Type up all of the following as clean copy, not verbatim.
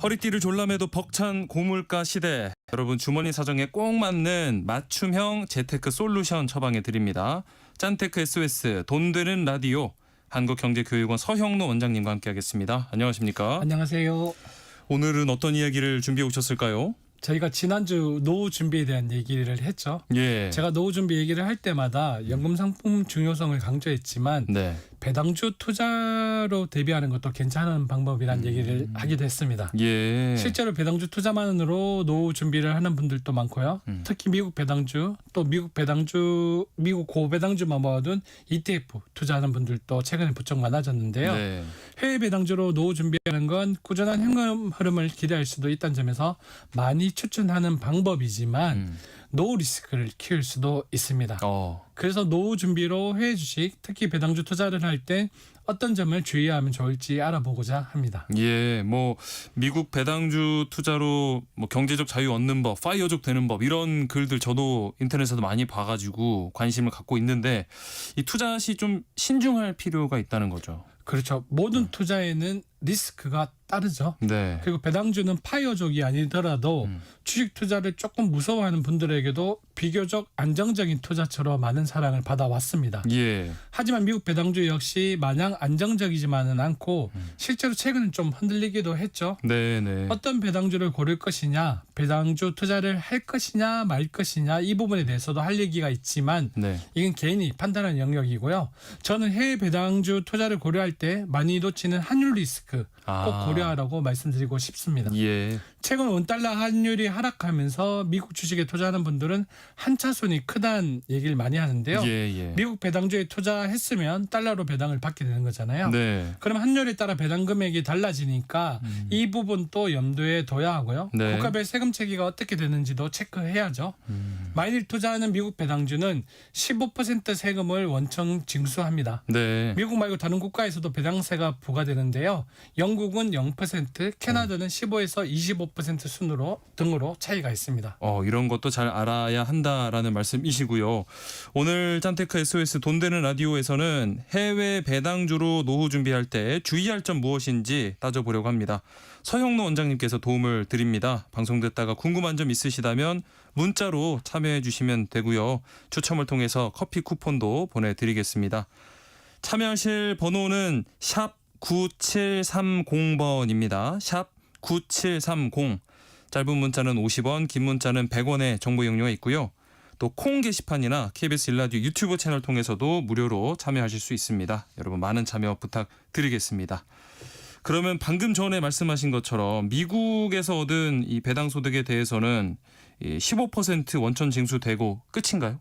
허리띠를 졸라매도 벅찬 고물가 시대. 여러분 주머니 사정에 꼭 맞는 맞춤형 재테크 솔루션 처방해 드립니다. 짠테크 SOS 돈 되는 라디오 한국경제교육원 서형로 원장님과 함께하겠습니다. 안녕하십니까? 안녕하세요. 오늘은 어떤 이야기를 준비해 오셨을까요? 저희가 지난주 노후 준비에 대한 얘기를 했죠. 예. 제가 노후 준비 얘기를 할 때마다 연금 상품 중요성을 강조했지만 네. 배당주 투자로 대비하는 것도 괜찮은 방법이란 얘기를 하기도 했습니다. 예. 실제로 배당주 투자만으로 노후 준비를 하는 분들도 많고요. 특히 미국 배당주 또 미국 고배당주만 모아둔 ETF 투자하는 분들도 최근에 부쩍 많아졌는데요. 네. 해외 배당주로 노후 준비하는 건 꾸준한 현금 흐름을 기대할 수도 있다는 점에서 많이 추천하는 방법이지만 노후 리스크를 키울 수도 있습니다. 그래서 노후 준비로 해외 주식, 특히 배당주 투자를 할 때 어떤 점을 주의하면 좋을지 알아보고자 합니다. 예, 뭐 미국 배당주 투자로 뭐 경제적 자유 얻는 법, 파이어족 되는 법 이런 글들 저도 인터넷에서 많이 봐가지고 관심을 갖고 있는데 이 투자 시 좀 신중할 필요가 있다는 거죠. 그렇죠. 모든 투자에는 리스크가 따르죠. 네. 그리고 배당주는 파이어족이 아니더라도 주식 투자를 조금 무서워하는 분들에게도 비교적 안정적인 투자처럼 많은 사랑을 받아왔습니다. 예. 하지만 미국 배당주 역시 마냥 안정적이지만은 않고 실제로 최근은 좀 흔들리기도 했죠. 네네. 어떤 배당주를 고를 것이냐, 배당주 투자를 할 것이냐 말 것이냐 이 부분에 대해서도 할 얘기가 있지만 네. 이건 개인이 판단하는 영역이고요. 저는 해외 배당주 투자를 고려할 때 많이 놓치는 환율 리스크 꼭 고려하라고 말씀드리고 싶습니다. 예. 최근 원달러 환율이 하락하면서 미국 주식에 투자하는 분들은 한차손이 크다는 얘기를 많이 하는데요. 예. 미국 배당주에 투자했으면 달러로 배당을 받게 되는 거잖아요. 네. 그럼 환율에 따라 배당 금액이 달라지니까 이 부분도 염두에 둬야 하고요. 네. 국가별 세금 체계가 어떻게 되는지도 체크해야죠. 만일 투자하는 미국 배당주는 15% 세금을 원청 징수합니다. 네. 미국 말고 다른 국가에서도 배당세가 부과되는데요. 영국은 0%, 캐나다는 15에서 25% 순으로 등으로 차이가 있습니다. 이런 것도 잘 알아야 한다라는 말씀이시고요. 오늘 짠테크 SOS 돈 되는 라디오에서는 해외 배당주로 노후 준비할 때 주의할 점 무엇인지 따져보려고 합니다. 서형로 원장님께서 도움을 드립니다. 방송 듣다가 궁금한 점 있으시다면 문자로 참여해 주시면 되고요. 추첨을 통해서 커피 쿠폰도 보내드리겠습니다. 참여하실 번호는 샵 9730번입니다. 샵 9730. 짧은 문자는 50원, 긴 문자는 100원의 정보 이용료가 있고요. 또 콩 게시판이나 KBS 일라디오 유튜브 채널 통해서도 무료로 참여하실 수 있습니다. 여러분 많은 참여 부탁드리겠습니다. 그러면 방금 전에 말씀하신 것처럼 미국에서 얻은 이 배당 소득에 대해서는 15% 원천 징수되고 끝인가요?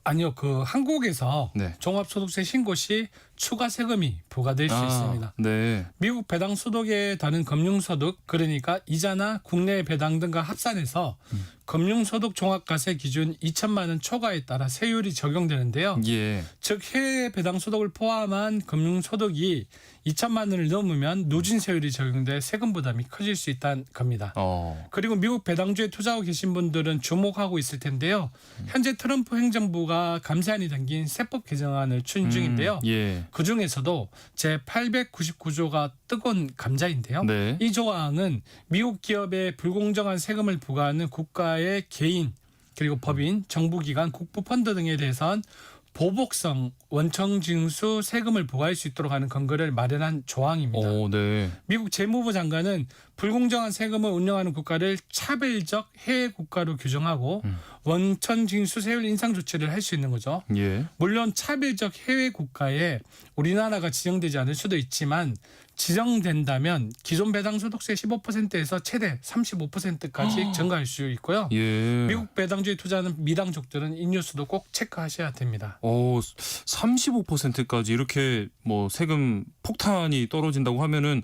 아니요. 한국에서 네. 종합소득세 신고 시 추가 세금이 부과될 수 있습니다. 네. 미국 배당 소득에 다른 금융소득, 그러니까 이자나 국내 배당 등과 합산해서 금융소득 종합과세 기준 2천만 원 초과에 따라 세율이 적용되는데요. 예. 즉 해외 배당 소득을 포함한 금융소득이 2천만 원을 넘으면 누진세율이 적용돼 세금 부담이 커질 수 있다는 겁니다. 그리고 미국 배당주에 투자하고 계신 분들은 주목하고 있을 텐데요. 현재 트럼프 행정부가 감세안이 담긴 세법 개정안을 추진 중인데요. 예. 그중에서도 제899조가 뜨거운 감자인데요. 네. 이 조항은 미국 기업에 불공정한 세금을 부과하는 국가의 개인 그리고 법인, 정부기관, 국부펀드 등에 대해선 보복성 원청징수 세금을 부과할 수 있도록 하는 근거를 마련한 조항입니다. 네. 미국 재무부 장관은 불공정한 세금을 운영하는 국가를 차별적 해외 국가로 규정하고 원천징수 세율 인상 조치를 할 수 있는 거죠. 예. 물론 차별적 해외 국가에 우리나라가 지정되지 않을 수도 있지만 지정된다면 기존 배당 소득세 15%에서 최대 35%까지 증가할 수 있고요. 예. 미국 배당주에 투자하는 미당족들은 이 뉴스도 꼭 체크하셔야 됩니다. 35%까지 이렇게 뭐 세금 폭탄이 떨어진다고 하면은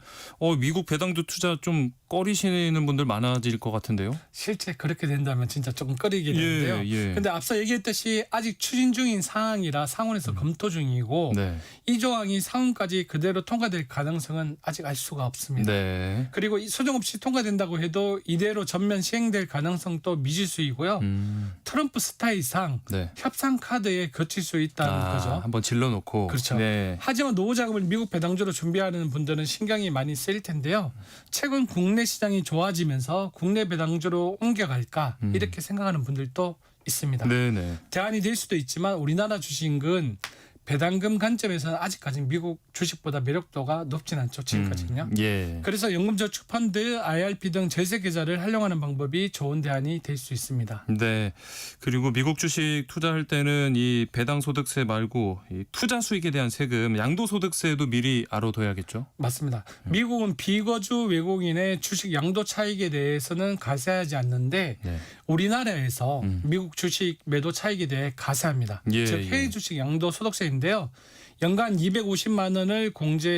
미국 배당주 투자 좀 꺼리시는 분들 많아질 것 같은데요. 실제 그렇게 된다면 진짜 조금 꺼리게 되는데요. 근데 앞서 얘기했듯이 아직 추진 중인 사항이라 상원에서 검토 중이고 네. 이 조항이 상원까지 그대로 통과될 가능성은 아직 알 수가 없습니다. 네. 그리고 소정 없이 통과된다고 해도 이대로 전면 시행될 가능성도 미지수이고요. 트럼프 스타일상 네. 협상 카드에 거칠 수 있다는 거죠. 한번 질러놓고. 그렇죠. 네. 하지만 노후 자금을 미국 배당주로 준비하는 분들은 신경이 많이 쓰일 텐데요. 최근 국내 국내 시장이 좋아지면서 국내 배당주로 옮겨갈까 이렇게 생각하는 분들도 있습니다. 네네. 대안이 될 수도 있지만 우리나라 주식은 배당금 관점에서는 아직까지 미국 주식보다 매력도가 높진 않죠. 지금까지는요. 예. 그래서 연금저축펀드, IRP 등 절세 계좌를 활용하는 방법이 좋은 대안이 될 수 있습니다. 네. 그리고 미국 주식 투자할 때는 이 배당 소득세 말고 이 투자 수익에 대한 세금, 양도소득세도 미리 알아둬야겠죠. 맞습니다. 미국은 비거주 외국인의 주식 양도 차익에 대해서는 가세하지 않는데 네. 우리나라에서 미국 주식 매도 차익에 대해 가세합니다. 예, 즉 해외 주식 양도 소득세인데요. 연간 250만 원을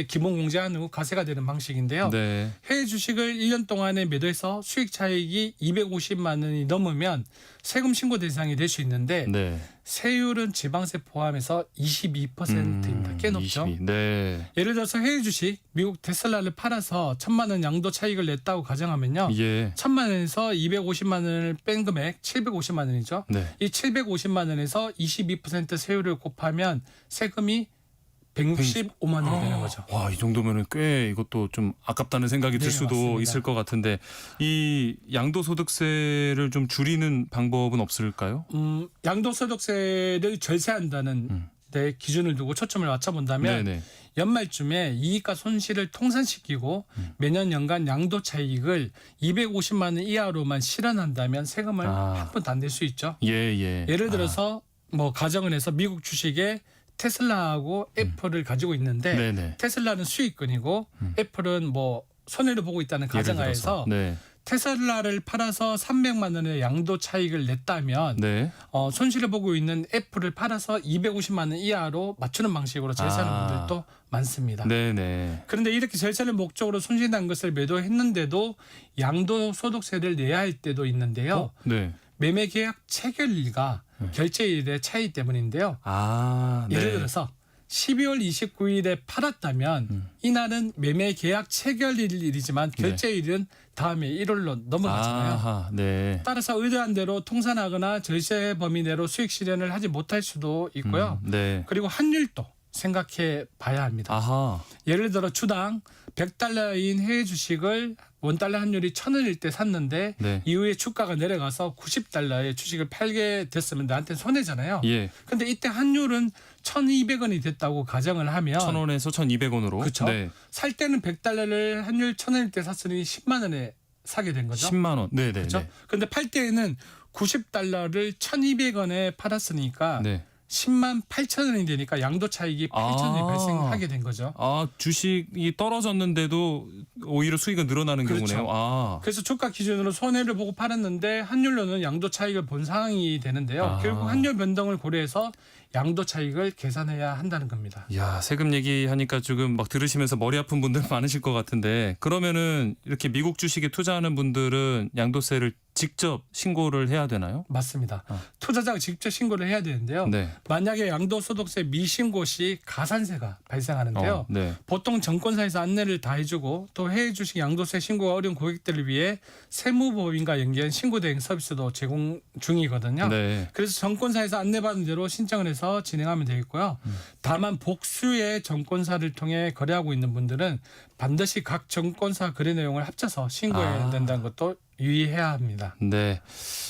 기본 공제한 후 가세가 되는 방식인데요. 네. 해외 주식을 1년 동안에 매도해서 수익 차익이 250만 원이 넘으면 세금 신고 대상이 될 수 있는데 네. 세율은 지방세 포함해서 22%입니다. 꽤 높죠. 22. 네. 예를 들어서 해외 주식 미국 테슬라를 팔아서 1,000만 원 양도 차익을 냈다고 가정하면요. 예. 1,000만 원에서 250만 원을 뺀 금액 750만 원이죠. 네. 이 750만 원에서 22% 세율을 곱하면 세금이 165만 원이 되는 거죠. 와, 이 정도면은 꽤 이것도 좀 아깝다는 생각이 들 네, 수도 맞습니다. 있을 것 같은데 이 양도소득세를 좀 줄이는 방법은 없을까요? 양도소득세를 절세한다는 데 기준을 두고 초점을 맞춰본다면 네네. 연말쯤에 이익과 손실을 통산시키고 매년 연간 양도 차익을 250만 원 이하로만 실현한다면 세금을 한 푼도 안 낼 수 있죠. 예. 예를 들어서 뭐 가정을 해서 미국 주식에 테슬라하고 애플을 가지고 있는데 네네. 테슬라는 수익권이고 애플은 뭐 손해를 보고 있다는 예를 들어서. 가정하에서 네. 테슬라를 팔아서 300만 원의 양도 차익을 냈다면 네. 손실을 보고 있는 애플을 팔아서 250만 원 이하로 맞추는 방식으로 절세하는 분들도 많습니다. 네네. 그런데 이렇게 절세를 목적으로 손실난 것을 매도했는데도 양도소득세를 내야 할 때도 있는데요. 네. 매매 계약 체결일과 결제일의 차이 때문인데요. 네. 예를 들어서 12월 29일에 팔았다면 이날은 매매 계약 체결일이지만 결제일은 다음에 1월로 넘어가잖아요. 아하, 네. 따라서 의도한 대로 통산하거나 절세 범위 내로 수익 실현을 하지 못할 수도 있고요. 네. 그리고 환율도 생각해 봐야 합니다. 아하. 예를 들어 주당 100달러인 해외 주식을 원달러 환율이 1,000원일 때 샀는데 네. 이후에 주가가 내려가서 90달러의 주식을 팔게 됐으면 나한테는 손해잖아요. 예. 근데 이때 환율은 1,200원이 됐다고 가정을 하면 1,000원에서 1,200원으로. 그렇죠. 네. 살 때는 100달러를 환율 1,000원일 때 샀으니 10만 원에 사게 된 거죠. 10만 원. 네네. 그렇죠. 근데 팔 때에는 90달러를 1,200원에 팔았으니까 네. 10만 8천 원이 되니까 양도 차익이 8천 원이 발생하게 된 거죠. 주식이 떨어졌는데도 오히려 수익은 늘어나는 그렇죠. 경우네요. 그래서 주가 기준으로 손해를 보고 팔았는데 환율로는 양도 차익을 본 상황이 되는데요. 결국 환율 변동을 고려해서 양도 차익을 계산해야 한다는 겁니다. 야, 세금 얘기하니까 지금 막 들으시면서 머리 아픈 분들 많으실 것 같은데 그러면은 이렇게 미국 주식에 투자하는 분들은 양도세를 직접 신고를 해야 되나요? 맞습니다. 투자자가 직접 신고를 해야 되는데요. 네. 만약에 양도소득세 미신고 시 가산세가 발생하는데요. 네. 보통 정권사에서 안내를 다 해주고 또 해외 주식 양도세 신고가 어려운 고객들을 위해 세무법인과 연계한 신고 대행 서비스도 제공 중이거든요. 네. 그래서 정권사에서 안내받은 대로 신청을 해서 진행하면 되겠고요. 다만 복수의 정권사를 통해 거래하고 있는 분들은 반드시 각 정권사 거래 내용을 합쳐서 신고해야 된다는 것도 유의해야 합니다. 네.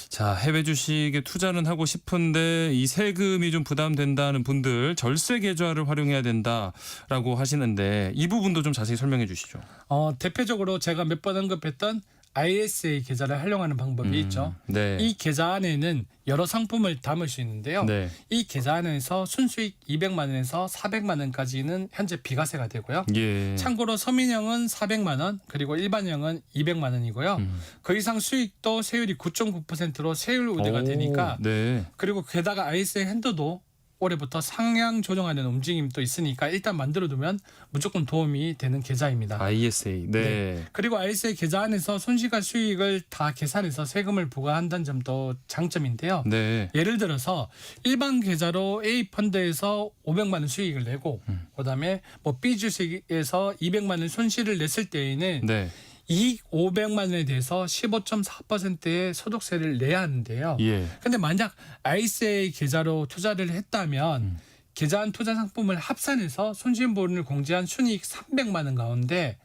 자, 해외 주식에 투자는 하고 싶은데 이 세금이 좀 부담된다는 분들 절세 계좌를 활용해야 된다라고 하시는데 이 부분도 좀 자세히 설명해 주시죠. 대표적으로 제가 몇 번 언급했던 ISA 계좌를 활용하는 방법이 있죠. 네. 이 계좌 안에는 여러 상품을 담을 수 있는데요. 네. 이 계좌 안에서 순수익 200만 원에서 400만 원까지는 현재 비과세가 되고요. 예. 참고로 서민형은 400만 원, 그리고 일반형은 200만 원이고요. 그 이상 수익도 세율이 9.9%로 세율 우대가 되니까 네. 그리고 게다가 ISA 핸드도 올해부터 상향 조정하는 움직임이 또 있으니까 일단 만들어두면 무조건 도움이 되는 계좌입니다. ISA. 네. 그리고 ISA 계좌 안에서 손실과 수익을 다 계산해서 세금을 부과한다는 점도 장점인데요. 네. 예를 들어서 일반 계좌로 A 펀드에서 500만 원 수익을 내고 그다음에 뭐 B 주식에서 200만 원 손실을 냈을 때에는 네. 이익 500만 원에 대해서 15.4%의 소득세를 내야 하는데요. 예. 근데 만약 ISA 계좌로 투자를 했다면 계좌한 투자 상품을 합산해서 손실분을 공제한 순이익 300만 원 가운데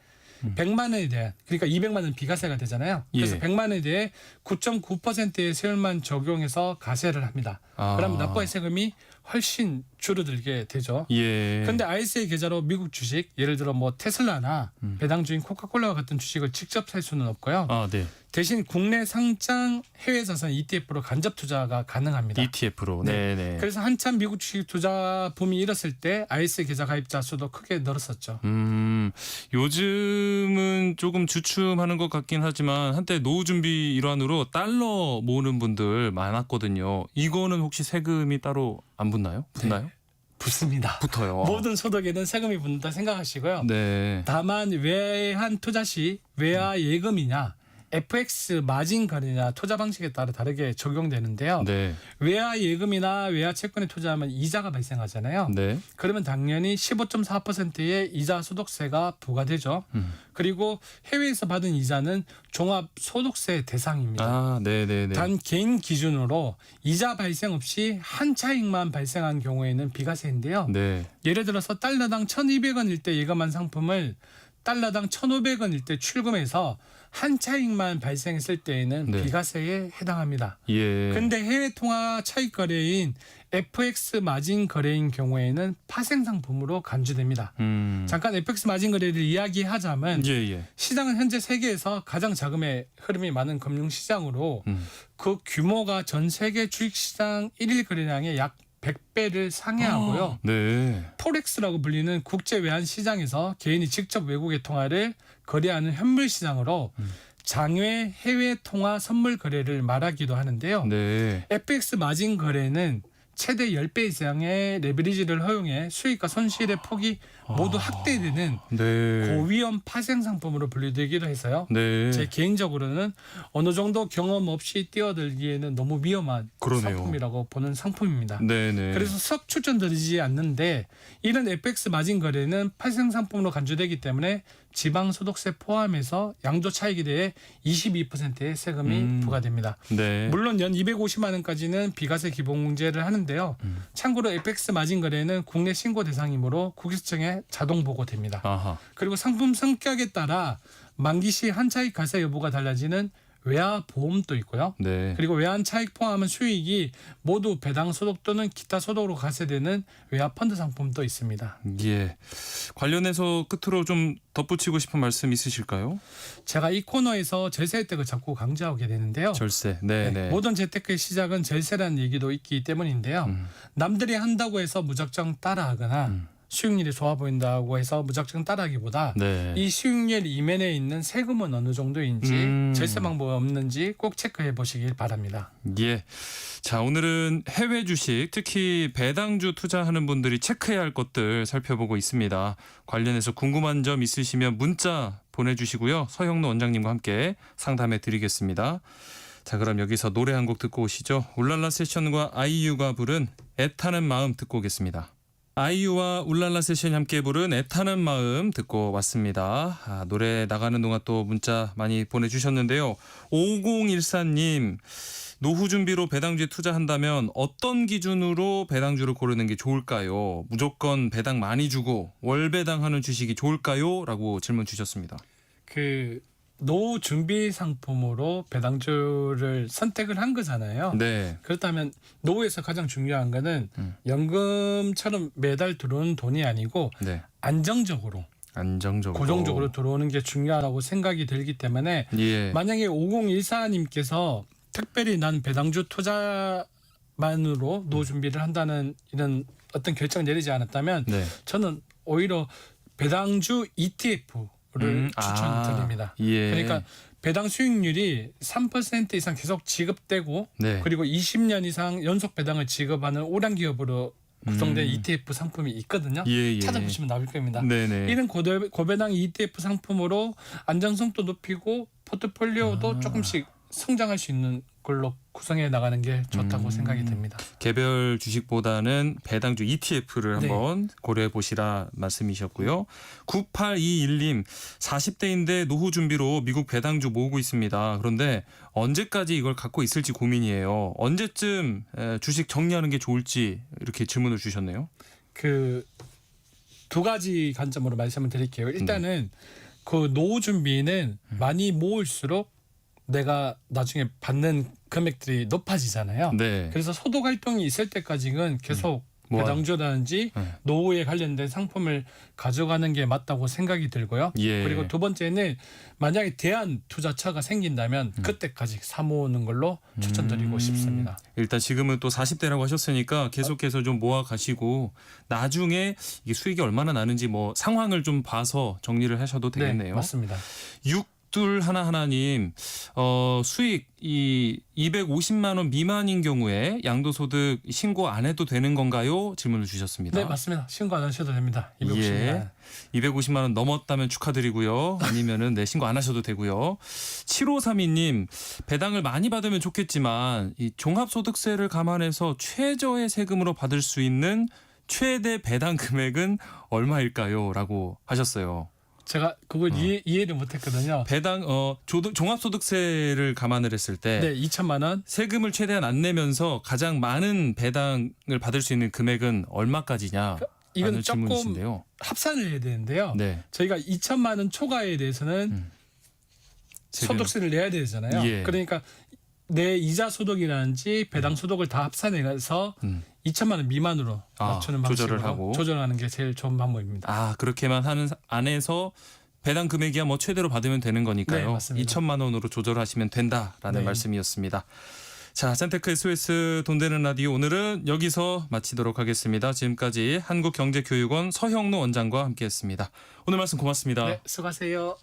100만 원에 대한 그러니까 200만 원 비과세가 되잖아요. 그래서 예. 100만 원에 대해 9.9%의 세율만 적용해서 과세를 합니다. 그러면 납부할 세금이 훨씬 줄어들게 되죠. 예. 그런데 ISA 계좌로 미국 주식 예를 들어 뭐 테슬라나 배당주인 코카콜라와 같은 주식을 직접 살 수는 없고요. 네. 대신 국내 상장 해외 자산 ETF로 간접 투자가 가능합니다. ETF로. 네. 네. 그래서 한참 미국 주식 투자 붐이 일었을 때 ISA 계좌 가입자 수도 크게 늘었었죠. 요즘은 조금 주춤하는 것 같긴 하지만 한때 노후 준비 일환으로 달러 모으는 분들 많았거든요. 이거는 혹시 세금이 따로 안 붙나요? 붙나요? 붙습니다. 붙어요. 모든 소득에는 세금이 붙는다 생각하시고요. 네. 다만 외환 투자 시 외화 예금이냐 FX 마진 거래냐 투자 방식에 따라 다르게 적용되는데요. 네. 외화 예금이나 외화 채권에 투자하면 이자가 발생하잖아요. 네. 그러면 당연히 15.4%의 이자 소득세가 부과되죠. 그리고 해외에서 받은 이자는 종합 소득세 대상입니다. 네네네. 단 개인 기준으로 이자 발생 없이 한 차익만 발생한 경우에는 비과세인데요. 네. 예를 들어서 달러당 1,200원일 때 예금한 상품을 달러당 1,500원일 때 출금해서 한 차익만 발생했을 때에는 네. 비과세에 해당합니다. 예. 근데 해외 통화 차익 거래인 FX 마진 거래인 경우에는 파생 상품으로 간주됩니다. 잠깐 FX 마진 거래를 이야기하자면 예. 시장은 현재 세계에서 가장 자금의 흐름이 많은 금융 시장으로 그 규모가 전 세계 주식시장 1일 거래량의 약 100배를 상회하고요. 네. 포렉스라고 불리는 국제 외환 시장에서 개인이 직접 외국의 통화를 거래하는 현물 시장으로 장외 해외 통화 선물 거래를 말하기도 하는데요. 네. FX 마진 거래는 최대 10배 이상의 레버리지를 허용해 수익과 손실의 폭이 모두 확대되는 네. 고위험 파생 상품으로 분류되기도 해서요. 네. 제 개인적으로는 어느 정도 경험 없이 뛰어들기에는 너무 위험한 그러네요. 상품이라고 보는 상품입니다. 네네. 그래서 썩 추천드리지 않는데 이런 FX 마진 거래는 파생 상품으로 간주되기 때문에 지방소득세 포함해서 양도 차익에 대해 22%의 세금이 부과됩니다. 네. 물론 연 250만 원까지는 비과세 기본공제를 하는데요. 참고로 FX 마진 거래는 국내 신고 대상이므로 국세청에 자동 보고됩니다. 아하. 그리고 상품 성격에 따라 만기 시 한 차익 과세 여부가 달라지는 외화 보험도 있고요. 네. 그리고 외환 차익 포함한 수익이 모두 배당 소득 또는 기타 소득으로 과세되는 외화 펀드 상품도 있습니다. 예. 관련해서 끝으로 좀 덧붙이고 싶은 말씀 있으실까요? 제가 이 코너에서 절세 혜택을 자꾸 강조하게 되는데요. 절세. 네. 모든 재테크의 시작은 절세라는 얘기도 있기 때문인데요. 남들이 한다고 해서 무작정 따라하거나 수익률이 좋아 보인다고 해서 무작정 따라하기보다 네. 이 수익률 이면에 있는 세금은 어느 정도인지 절세 방법이 없는지 꼭 체크해 보시길 바랍니다. 예. 자, 오늘은 해외 주식, 특히 배당주 투자하는 분들이 체크해야 할 것들 살펴보고 있습니다. 관련해서 궁금한 점 있으시면 문자 보내주시고요. 서형로 원장님과 함께 상담해 드리겠습니다. 자, 그럼 여기서 노래 한 곡 듣고 오시죠. 울랄라 세션과 아이유가 부른 애타는 마음 듣고 오겠습니다. 아이유와 울랄라 세션이 함께 부른 애타는 마음 듣고 왔습니다. 노래 나가는 동안 또 문자 많이 보내주셨는데요. 5014님, 노후 준비로 배당주에 투자한다면 어떤 기준으로 배당주를 고르는 게 좋을까요? 무조건 배당 많이 주고 월 배당하는 주식이 좋을까요? 라고 질문 주셨습니다. 노후 준비 상품으로 배당주를 선택을 한 거잖아요. 네. 그렇다면 노후에서 가장 중요한 거는 연금처럼 매달 들어오는 돈이 아니고 네. 안정적으로 고정적으로 들어오는 게 중요하다고 생각이 들기 때문에 예. 만약에 5014님께서 특별히 난 배당주 투자만으로 노후 준비를 한다는 이런 어떤 결정을 내리지 않았다면 네. 저는 오히려 배당주 ETF를 추천드립니다. 예. 그러니까 배당 수익률이 3% 이상 계속 지급되고 네. 그리고 20년 이상 연속 배당을 지급하는 오란 기업으로 구성된 ETF 상품이 있거든요. 예. 찾아보시면 나올 겁니다. 네네. 이런 고배당 ETF 상품으로 안정성도 높이고 포트폴리오도 조금씩 성장할 수 있는 걸로 구성해 나가는 게 좋다고 생각이 됩니다. 개별 주식보다는 배당주 ETF를 네. 한번 고려해 보시라 말씀이셨고요. 9821님, 40대인데 노후 준비로 미국 배당주 모으고 있습니다. 그런데 언제까지 이걸 갖고 있을지 고민이에요. 언제쯤 주식 정리하는 게 좋을지 이렇게 질문을 주셨네요. 두 가지 관점으로 말씀을 드릴게요. 일단은 그 노후 준비는 많이 모을수록 내가 나중에 받는 금액들이 높아지잖아요. 네. 그래서 소득 활동이 있을 때까지는 계속 모아요. 배당주라든지 노후에 관련된 상품을 가져가는 게 맞다고 생각이 들고요. 예. 그리고 두 번째는 만약에 대안 투자처가 생긴다면 그때까지 사모으는 걸로 추천드리고 싶습니다. 일단 지금은 또 40대라고 하셨으니까 계속해서 좀 모아 가시고 나중에 이게 수익이 얼마나 나는지 뭐 상황을 좀 봐서 정리를 하셔도 되겠네요. 네, 맞습니다. 육둘 하나하나님 수익 이 250만 원 미만인 경우에 양도소득 신고 안 해도 되는 건가요? 질문을 주셨습니다. 네, 맞습니다. 신고 안 하셔도 됩니다. 250만 예. 원. 250만 원 넘었다면 축하드리고요. 아니면은 네, 신고 안 하셔도 되고요. 7532님 배당을 많이 받으면 좋겠지만 이 종합소득세를 감안해서 최저의 세금으로 받을 수 있는 최대 배당 금액은 얼마일까요? 라고 하셨어요. 제가 그걸 이해를 못했거든요. 배당 종합소득세를 감안을 했을 때 네, 2천만 원. 세금을 최대한 안 내면서 가장 많은 배당을 받을 수 있는 금액은 얼마까지냐? 이건 조금 질문이신데요. 합산을 해야 되는데요. 네. 저희가 2천만 원 초과에 대해서는 소득세를 내야 되잖아요. 예. 그러니까 내 이자 소득이라든지 배당 소득을 다 합산해서 2천만 원 미만으로 맞추는 조절을 방식으로 하고. 조절하는 게 제일 좋은 방법입니다. 아, 그렇게만 하는 안에서 배당 금액이야 뭐 최대로 받으면 되는 거니까요. 네, 맞습니다. 2천만 원으로 조절하시면 된다라는 네. 말씀이었습니다. 자, 짠테크 SOS 돈 되는 라디오 오늘은 여기서 마치도록 하겠습니다. 지금까지 한국경제교육원 서형노 원장과 함께했습니다. 오늘 말씀 고맙습니다. 네, 수고하세요.